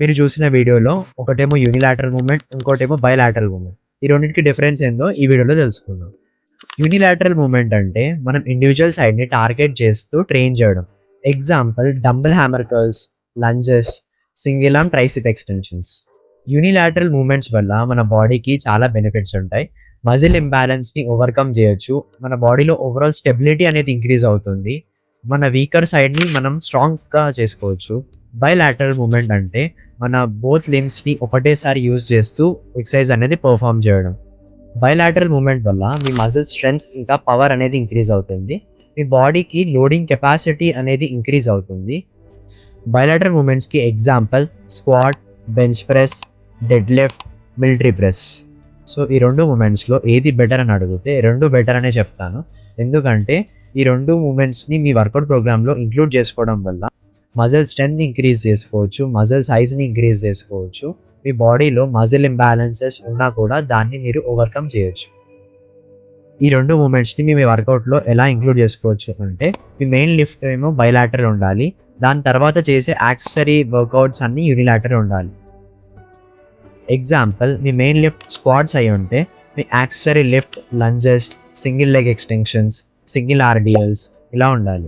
మీరు చూసిన వీడియోలో ఒకటేమో యూనిలాటరల్ మూవ్‌మెంట్, ఇంకోటేమో బైలాటరల్ మూవ్‌మెంట్. ఈ రెండిటికి డిఫరెన్స్ ఏందో ఈ వీడియోలో తెలుసుకుందాం. యూనిలాటరల్ మూవ్‌మెంట్ అంటే మనం ఇండివిడ్యువల్ సైడ్‌ని టార్గెట్ చేస్తూ ట్రైన్ చేయడం. Example dumbbell hammer curls, lunges, single arm tricep extensions. Unilateral movements వల్ల మన బాడీకి చాలా బెనిఫిట్స్ ఉంటాయి. మజిల్ ఇంబాలెన్స్‌ని ఓవర్‌కమ్ చేయొచ్చు. మన బాడీలో ఓవరాల్ స్టెబిలిటీ అనేది ఇంక్రీజ్ అవుతుంది. మన వీకర్ సైడ్‌ని మనం స్ట్రాంగ్‌గా చేసుకోవచ్చు. బైలాటరల్ మూవ్‌మెంట్ అంటే మన బోత్ లింబ్స్‌ని ఒకటేసారి యూజ్ చేస్తూ ఎక్సర్సైజ్ అనేది పెర్ఫార్మ్ చేయడం. బైలాటరల్ మూవ్‌మెంట్ వల్ల మీ మజిల్ స్ట్రెంగ్త్ ఇంకా పవర్ అనేది ఇంక్రీజ్ అవుతుంది. మీ బాడీకి లోడింగ్ కెపాసిటీ అనేది ఇంక్రీజ్ అవుతుంది. బైలాటరల్ మూవ్‌మెంట్స్‌కి example squat, bench press, deadlift, military press. So, ఈ 2 మూవ్‌మెంట్స్‌లో ఏది బెటర్ అని అడిగితే 2 బెటర్ అనే చెప్తాను. ఎందుకంటే ఈ 2 మూవ్‌మెంట్స్‌ని మీ వర్కౌట్ ప్రోగ్రామ్‌లో ఇంక్లూడ్ చేసుకోవడం వల్ల మజిల్ స్ట్రెంగ్త్ ఇంక్రీజ్ చేసుకోవచ్చు. మజిల్ సైజ్‌ని ఇంక్రీజ్ చేసుకోవచ్చు. మీ బాడీలో మజిల్ ఇంబాలెన్సెస్ ఉన్నా కూడా దాన్ని మీరు ఓవర్‌కమ్ చేయొచ్చు. ఈ 2 మూవ్‌మెంట్స్‌ని మీ వర్కౌట్‌లో ఎలా ఇంక్లూడ్ చేసుకోవచ్చు అంటే, మీ మెయిన్ లిఫ్ట్ ఏమో బైలాటరల్ ఉండాలి. దాని తర్వాత చేసే యాక్సెసరీ వర్కౌట్స్ అన్నీ యూనిలాటరల్ ఉండాలి. ఎగ్జాంపుల్ మీ మెయిన్ లిఫ్ట్ స్క్వాట్స్ అయ్యుంటే, మీ accessory lift lunges, single leg extensions, single RDLs ఇలా ఉండాలి.